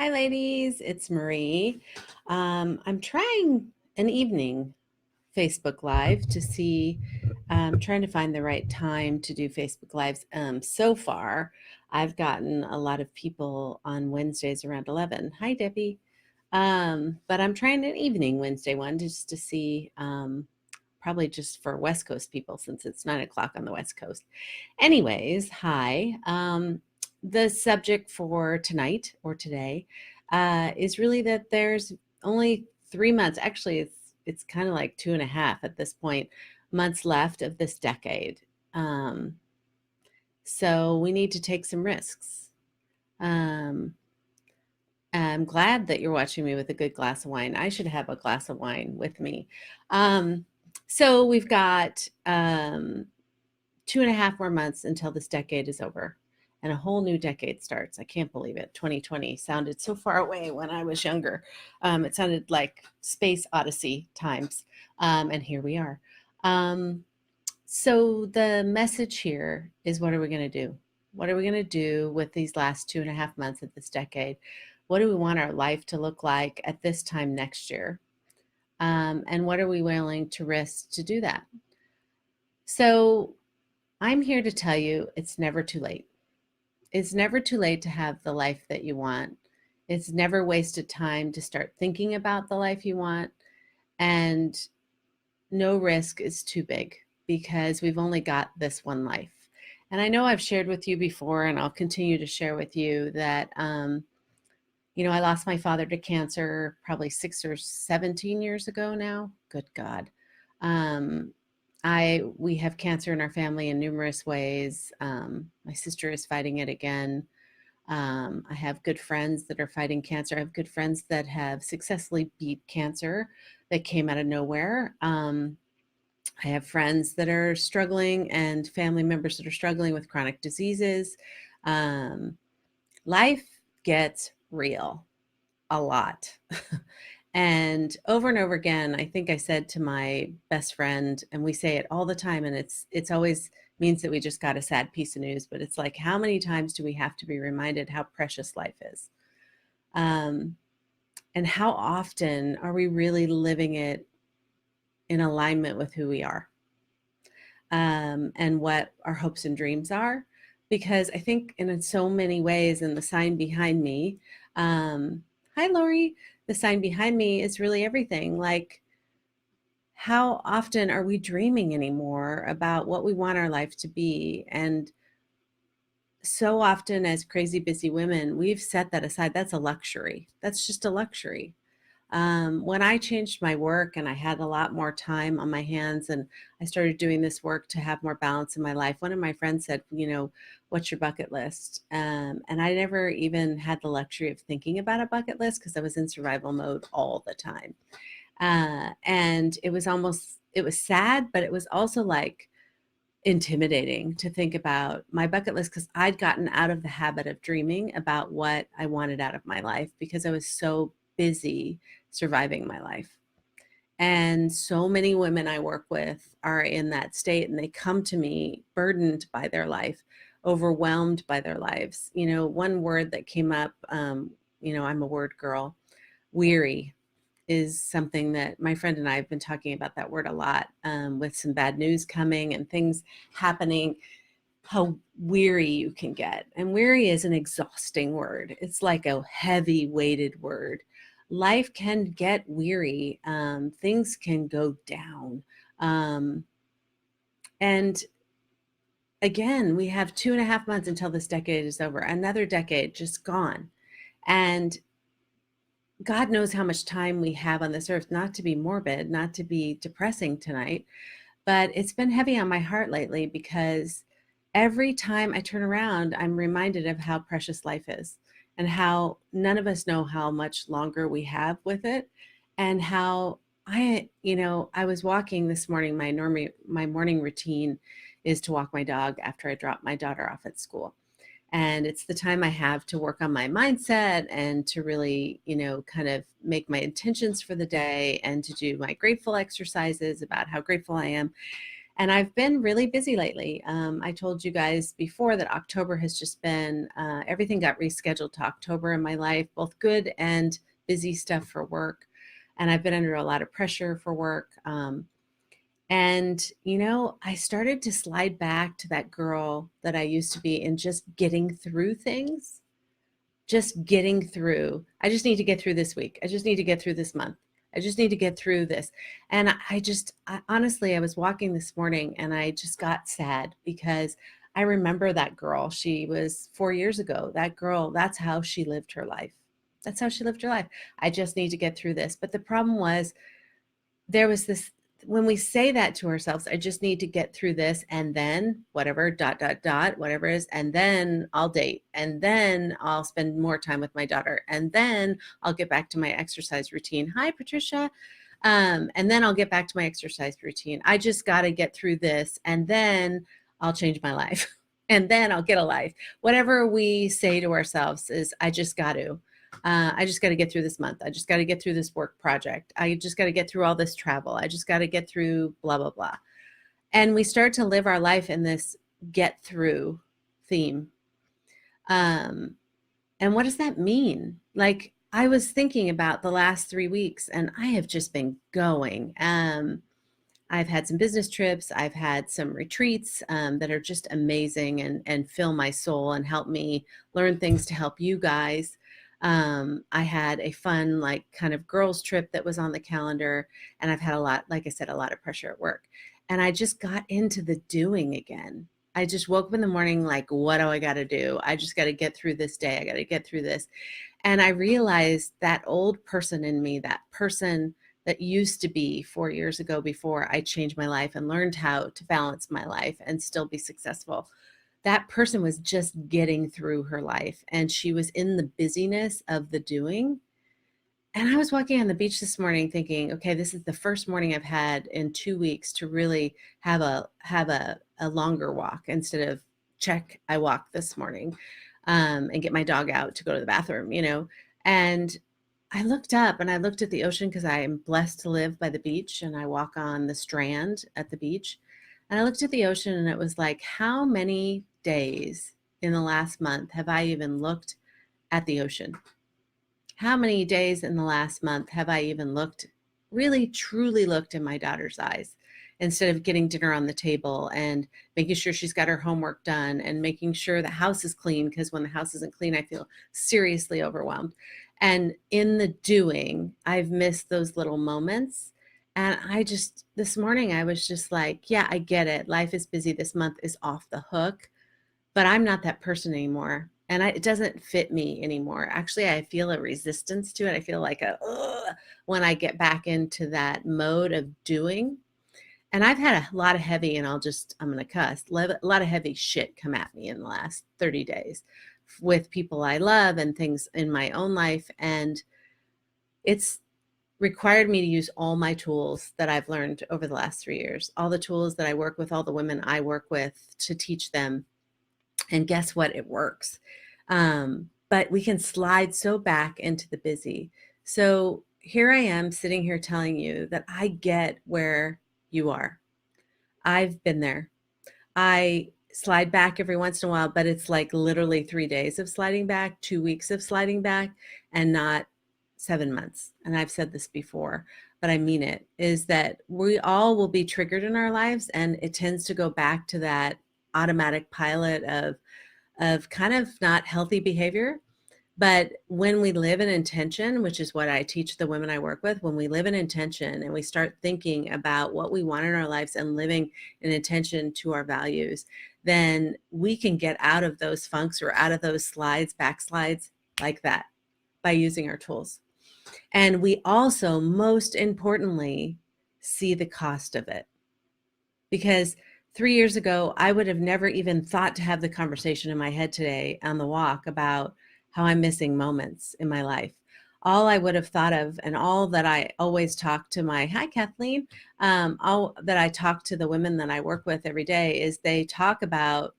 Hi, ladies. It's Marie. I'm trying an evening Facebook Live to see, trying to find the right time to do Facebook Lives. So far, I've gotten a lot of people on Wednesdays around 11. Hi, Debbie. But I'm trying an evening Wednesday one just to see, probably just for West Coast people since it's 9 o'clock on the West Coast. Anyways, hi. The subject for tonight or today is really that there's only 3 months. Actually, it's kind of like 2.5 at this point months left of this decade. Um, so we need to take some risks. Um, I'm glad that you're watching me with a good glass of wine. I should have a glass of wine with me. Um, so we've got 2.5 more months until this decade is over and a whole new decade starts. I can't believe it. 2020 sounded so far away when I was younger. It sounded like space odyssey times. And here we are. So the message here is, what are we going to do? What are we going to do with these last 2.5 months of this decade? What do we want our life to look like at this time next year? And what are we willing to risk to do that? So I'm here to tell you it's never too late. It's never too late to have the life that you want. It's never wasted time to start thinking about the life you want. And no risk is too big because we've only got this one life. And I know I've shared with you before, and I'll continue to share with you that, I lost my father to cancer probably 6 or 17 years ago now. Good God. We have cancer in our family in numerous ways. My sister is fighting it again. I have good friends that are fighting cancer. I have good friends that have successfully beat cancer that came out of nowhere. I have friends that are struggling and family members that are struggling with chronic diseases. Um, Life gets real a lot. And over again, I think I said to my best friend, and we say it all the time, and it's always means that we just got a sad piece of news, but it's like, how many times do we have to be reminded how precious life is? And how often are we really living it in alignment with who we are? And what our hopes and dreams are? Because I think in so many ways, and the sign behind me, hi, Lori. The sign behind me is really everything. Like, how often are we dreaming anymore about what we want our life to be? And so often, as crazy busy women, we've set that aside. That's a luxury. That's just a luxury. When I changed my work and I had a lot more time on my hands and I started doing this work to have more balance in my life, one of my friends said, what's your bucket list? And I never even had the luxury of thinking about a bucket list because I was in survival mode all the time. And it was sad, but it was also like intimidating to think about my bucket list because I'd gotten out of the habit of dreaming about what I wanted out of my life because I was so busy surviving my life. And so many women I work with are in that state, and they come to me burdened by their life, overwhelmed by their lives. One word that came up, I'm a word girl, weary is something that my friend and I have been talking about that word a lot, with some bad news coming and things happening, how weary you can get. And weary is an exhausting word. It's like a heavy weighted word. Life can get weary. Things can go down. And again, we have 2.5 months until this decade is over. Another decade just gone. And God knows how much time we have on this earth, not to be morbid, not to be depressing tonight, but it's been heavy on my heart lately because every time I turn around, I'm reminded of how precious life is and how none of us know how much longer we have with it, and how I was walking this morning. My morning routine is to walk my dog after I drop my daughter off at school. And it's the time I have to work on my mindset and to really, kind of make my intentions for the day and to do my grateful exercises about how grateful I am. And I've been really busy lately. I told you guys before that October has just been, everything got rescheduled to October in my life, both good and busy stuff for work. And I've been under a lot of pressure for work. And, I started to slide back to that girl that I used to be in just getting through things, just getting through. I just need to get through this week. I just need to get through this month. I just need to get through this. And honestly, I was walking this morning and I just got sad because I remember that girl. She was 4 years ago. That girl, that's how she lived her life. That's how she lived her life. I just need to get through this. But the problem was, there was this, when we say that to ourselves, I just need to get through this and then whatever, dot, dot, dot, whatever it is, and then I'll date, and then I'll spend more time with my daughter, and then I'll get back to my exercise routine. Hi, Patricia. And then I'll get back to my exercise routine. I just got to get through this, and then I'll change my life. And then I'll get a life. Whatever we say to ourselves is, I just got to. I just got to get through this month. I just got to get through this work project. I just got to get through all this travel. I just got to get through blah, blah, blah. And we start to live our life in this get through theme. And what does that mean? Like, I was thinking about the last 3 weeks and I have just been going. I've had some business trips. I've had some retreats that are just amazing and fill my soul and help me learn things to help you guys. I had a fun, like, kind of girls trip that was on the calendar, and I've had a lot, like I said, a lot of pressure at work. And I just got into the doing again. I just woke up in the morning like, what do I got to do? I just got to get through this day. I got to get through this. And I realized that old person in me, that person that used to be 4 years ago before I changed my life and learned how to balance my life and still be successful, that person was just getting through her life and she was in the busyness of the doing. And I was walking on the beach this morning thinking, okay, this is the first morning I've had in 2 weeks to really have a longer walk instead of check, I walked this morning, and get my dog out to go to the bathroom. And I looked up and I looked at the ocean because I am blessed to live by the beach and I walk on the strand at the beach. And I looked at the ocean and it was like, how many days in the last month have I even looked at the ocean? How many days in the last month have I even looked, really truly looked in my daughter's eyes instead of getting dinner on the table and making sure she's got her homework done and making sure the house is clean? Because when the house isn't clean, I feel seriously overwhelmed. And in the doing, I've missed those little moments. And this morning, I was just like, yeah, I get it. Life is busy. This month is off the hook, but I'm not that person anymore. And it doesn't fit me anymore. Actually, I feel a resistance to it. I feel like when I get back into that mode of doing. And I've had a lot of heavy, and I'm going to cuss, a lot of heavy shit come at me in the last 30 days with people I love and things in my own life. And it's required me to use all my tools that I've learned over the last 3 years, all the tools that I work with, all the women I work with, to teach them. And guess what? It works. But we can slide so back into the busy. So here I am sitting here telling you that I get where you are. I've been there. I slide back every once in a while, but it's like literally 3 days of sliding back, 2 weeks of sliding back, and not 7 months. And I've said this before, but I mean it, is that we all will be triggered in our lives, and it tends to go back to that automatic pilot of kind of not healthy behavior. But when we live in intention, which is what I teach the women I work with, when we live in intention and we start thinking about what we want in our lives and living in intention to our values, then we can get out of those funks or out of those backslides like that by using our tools. And we also, most importantly, see the cost of it. Because 3 years ago, I would have never even thought to have the conversation in my head today on the walk about how I'm missing moments in my life. All I would have thought of, and all that I always talk to hi Kathleen, all that I talk to the women that I work with every day is they talk about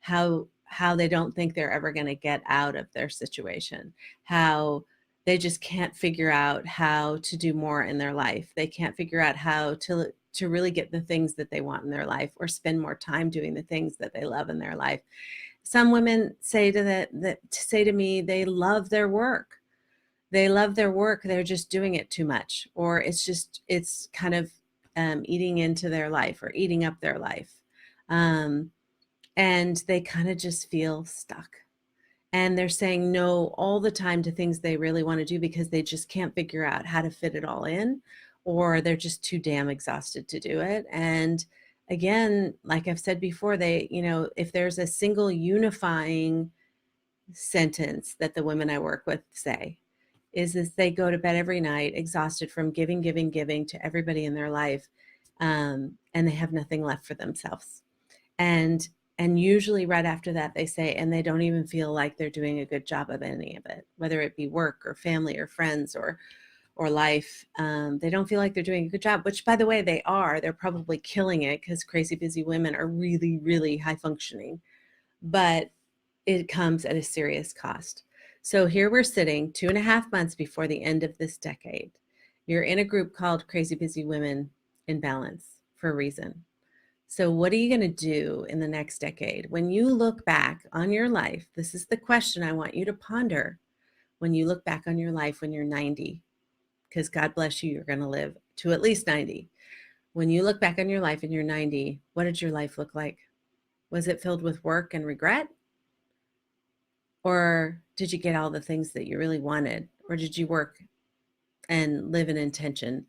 how they don't think they're ever going to get out of their situation, how They just can't figure out how to do more in their life. They can't figure out how to really get the things that they want in their life or spend more time doing the things that they love in their life. Some women say that say to me they love their work. They love their work. They're just doing it too much, or it's kind of eating into their life or eating up their life. Um, and they kind of just feel stuck, and they're saying no all the time to things they really want to do because they just can't figure out how to fit it all in, or they're just too damn exhausted to do it. And again, like I've said before, if there's a single unifying sentence that the women I work with say is they go to bed every night exhausted from giving to everybody in their life, and they have nothing left for themselves. And usually right after that they say, and they don't even feel like they're doing a good job of any of it, whether it be work or family or friends or life. They don't feel like they're doing a good job, which by the way they are. They're probably killing it because crazy busy women are really, really high functioning, but it comes at a serious cost. So here we're sitting 2.5 months before the end of this decade. You're in a group called Crazy Busy Women in Balance for a reason. So what are you going to do in the next decade? When you look back on your life, this is the question I want you to ponder when you look back on your life when you're 90, because God bless you, you're going to live to at least 90. When you look back on your life and you're 90, what did your life look like? Was it filled with work and regret? Or did you get all the things that you really wanted? Or did you work and live in intention?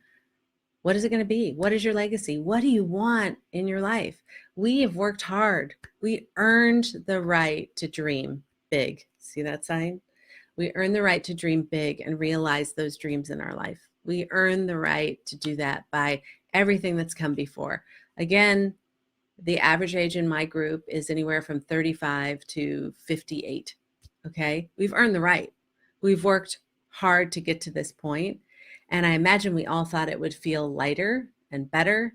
What is it going to be? What is your legacy? What do you want in your life? We have worked hard. We earned the right to dream big. See that sign? We earn the right to dream big and realize those dreams in our life. We earn the right to do that by everything that's come before. Again, the average age in my group is anywhere from 35 to 58. Okay. We've earned the right. We've worked hard to get to this point. And I imagine we all thought it would feel lighter and better.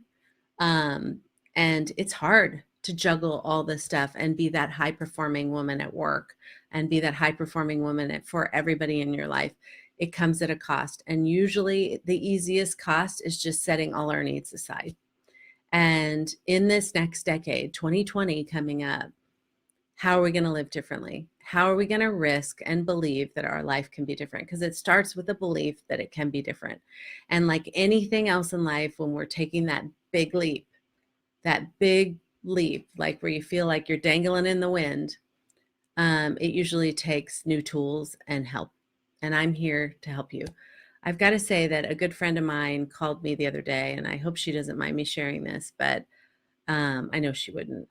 Um, and it's hard to juggle all this stuff and be that high performing woman at work and be that high performing woman for everybody in your life. It comes at a cost. And usually the easiest cost is just setting all our needs aside. And in this next decade, 2020 coming up, how are we going to live differently? How are we going to risk and believe that our life can be different? Because it starts with the belief that it can be different. And like anything else in life, when we're taking that big leap, like where you feel like you're dangling in the wind, it usually takes new tools and help. And I'm here to help you. I've got to say that a good friend of mine called me the other day, and I hope she doesn't mind me sharing this, but I know she wouldn't.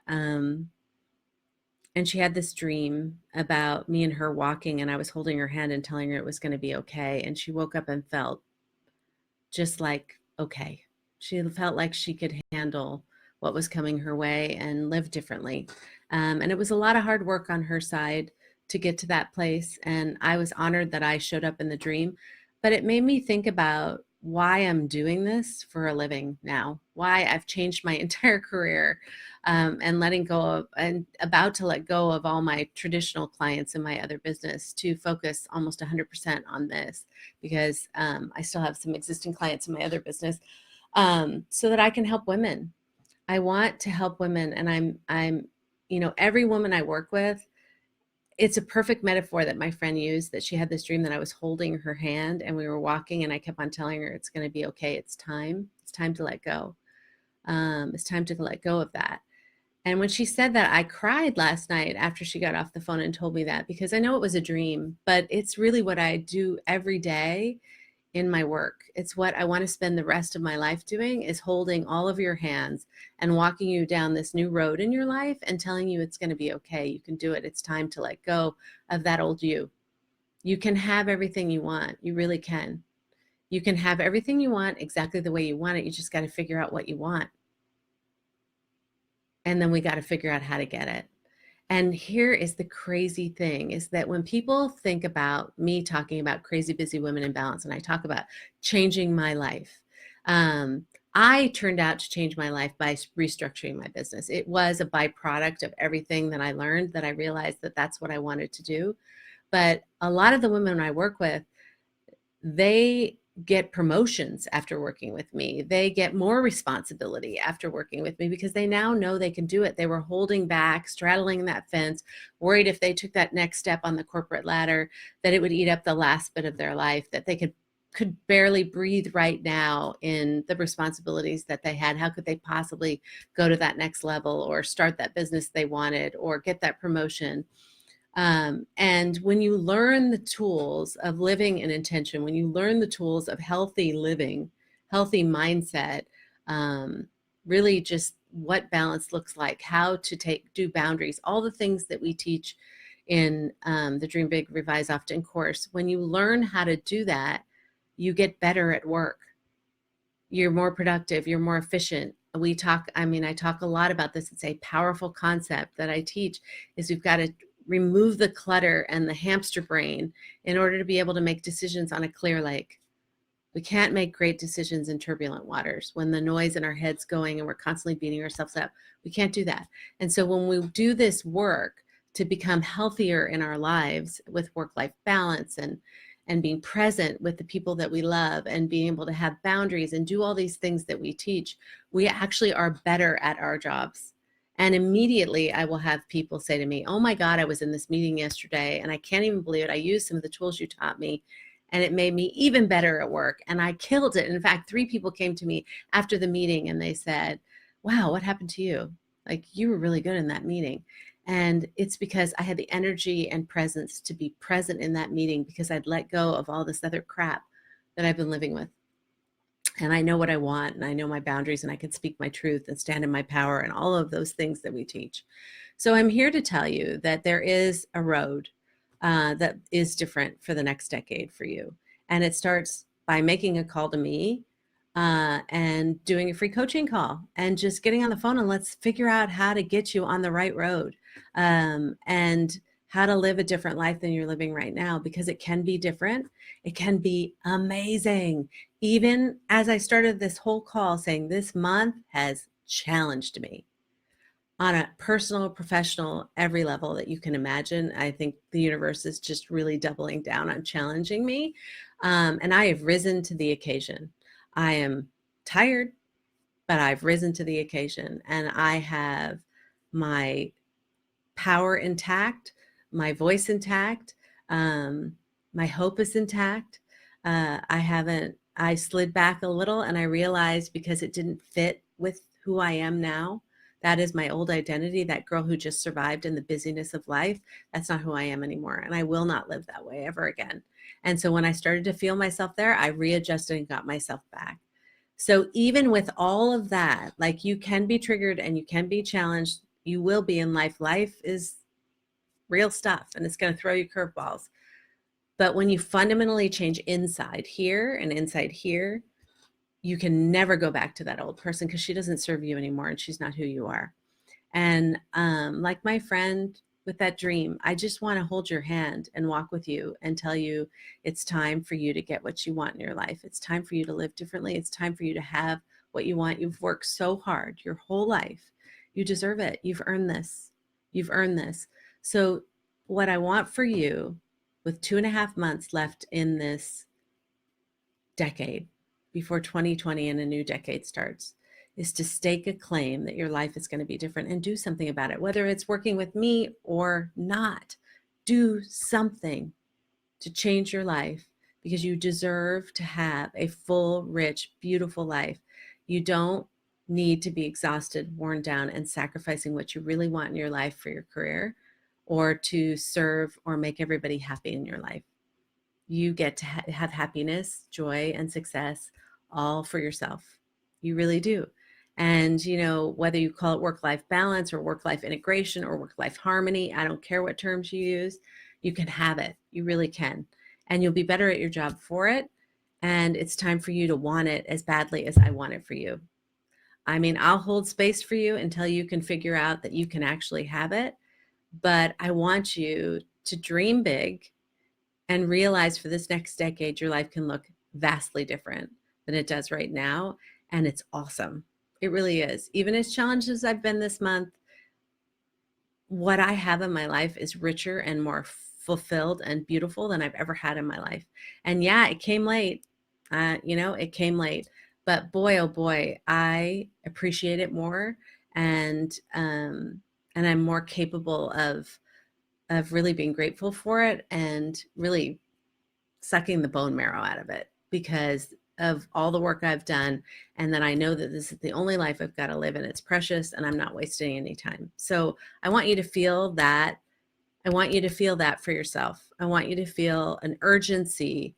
And she had this dream about me and her walking, and I was holding her hand and telling her it was going to be okay. And she woke up and felt just like okay. She felt like she could handle what was coming her way and live differently. And it was a lot of hard work on her side to get to that place. And I was honored that I showed up in the dream. But it made me think about why I'm doing this for a living now, why I've changed my entire career, and letting go of and about to let go of all my traditional clients in my other business to focus almost 100% on this, because I still have some existing clients in my other business, so that I can help women. I want to help women, and every woman I work with, it's a perfect metaphor that my friend used, that she had this dream that I was holding her hand and we were walking, and I kept on telling her it's going to be okay. It's time to let go. It's time to let go of that. And when she said that, I cried last night after she got off the phone and told me that, because I know it was a dream, but it's really what I do every day in my work. It's what I want to spend the rest of my life doing, is holding all of your hands and walking you down this new road in your life and telling you it's going to be okay. You can do it. It's time to let go of that old you. You can have everything you want. You really can. You can have everything you want exactly the way you want it. You just got to figure out what you want. And then we got to figure out how to get it. And here is the crazy thing, is that when people think about me talking about crazy busy women in balance, and I talk about changing my life, I turned out to change my life by restructuring my business. It was a byproduct of everything that I learned, that I realized that that's what I wanted to do. But a lot of the women I work with, they get promotions after working with me. They get more responsibility after working with me because they now know they can do it. They were holding back, straddling that fence, worried if they took that next step on the corporate ladder that it would eat up the last bit of their life, that they could barely breathe right now in the responsibilities that they had. How could they possibly go to that next level or start that business they wanted or get that promotion? And when you learn the tools of living in intention, when you learn the tools of healthy living, healthy mindset, um, really just what balance looks like, how to do boundaries, all the things that we teach in the Dream Big, Revise Often course, when you learn how to do that, you get better at work. You're more productive, you're more efficient. I talk a lot about this. It's a powerful concept that I teach is we've got to remove the clutter and the hamster brain in order to be able to make decisions on a clear lake. We can't make great decisions in turbulent waters when the noise in our head's going and we're constantly beating ourselves up. We can't do that. And so when we do this work to become healthier in our lives with work-life balance and being present with the people that we love and being able to have boundaries and do all these things that we teach, we actually are better at our jobs. And immediately I will have people say to me, oh my God, I was in this meeting yesterday and I can't even believe it. I used some of the tools you taught me and it made me even better at work and I killed it. In fact, 3 people came to me after the meeting and they said, wow, what happened to you? Like, you were really good in that meeting. And it's because I had the energy and presence to be present in that meeting because I'd let go of all this other crap that I've been living with. And I know what I want and I know my boundaries and I can speak my truth and stand in my power and all of those things that we teach. So I'm here to tell you that there is a road that is different for the next decade for you. And it starts by making a call to me and doing a free coaching call and just getting on the phone and let's figure out how to get you on the right road and how to live a different life than you're living right now, because it can be different. It can be amazing. Even as I started this whole call saying this month has challenged me on a personal, professional, every level that you can imagine. I think the universe is just really doubling down on challenging me. And I have risen to the occasion. I am tired, but I've risen to the occasion and I have my power intact, my voice intact, um, my hope is intact. I slid back a little and I realized because it didn't fit with who I am now. That is my old identity, that girl who just survived in the busyness of life. That's not who I am anymore. And I will not live that way ever again. And so when I started to feel myself there, I readjusted and got myself back. So even with all of that, like, you can be triggered and you can be challenged. You will be in life. Life is real stuff and it's going to throw you curveballs. But when you fundamentally change inside here and inside here, you can never go back to that old person because she doesn't serve you anymore and she's not who you are. And like my friend with that dream, I just want to hold your hand and walk with you and tell you it's time for you to get what you want in your life. It's time for you to live differently. It's time for you to have what you want. You've worked so hard your whole life. You deserve it. You've earned this. You've earned this. So what I want for you, with 2.5 months left in this decade before 2020 and a new decade starts, is to stake a claim that your life is going to be different and do something about it, whether it's working with me or not. Do something to change your life because you deserve to have a full, rich, beautiful life. You don't need to be exhausted, worn down, and sacrificing what you really want in your life for your career or to serve or make everybody happy in your life. You get to have happiness, joy, and success all for yourself. You really do. And, whether you call it work-life balance or work-life integration or work-life harmony, I don't care what terms you use, you can have it. You really can. And you'll be better at your job for it. And it's time for you to want it as badly as I want it for you. I mean, I'll hold space for you until you can figure out that you can actually have it. But I want you to dream big and realize for this next decade, your life can look vastly different than it does right now. And it's awesome. It really is. Even as challenged as I've been this month, what I have in my life is richer and more fulfilled and beautiful than I've ever had in my life. And yeah, it came late. It came late, but boy, oh boy, I appreciate it more, and I'm more capable of really being grateful for it and really sucking the bone marrow out of it because of all the work I've done. And then I know that this is the only life I've got to live and it's precious and I'm not wasting any time. So I want you to feel that. I want you to feel that for yourself. I want you to feel an urgency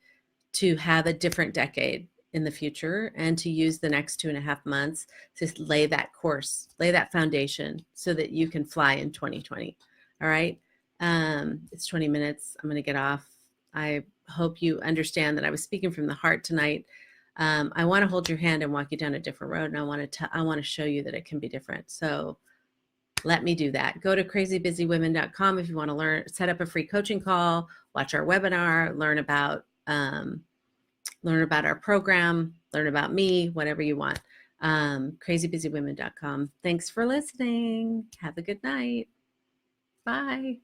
to have a different decade in the future and to use the next 2.5 months to lay that course, lay that foundation so that you can fly in 2020. All right. It's 20 minutes. I'm going to get off. I hope you understand that I was speaking from the heart tonight. I want to hold your hand and walk you down a different road. And I want to show you that it can be different. So let me do that. Go to crazybusywomen.com if you want to set up a free coaching call, watch our webinar, learn about our program, learn about me, whatever you want. Crazybusywomen.com. Thanks for listening. Have a good night. Bye.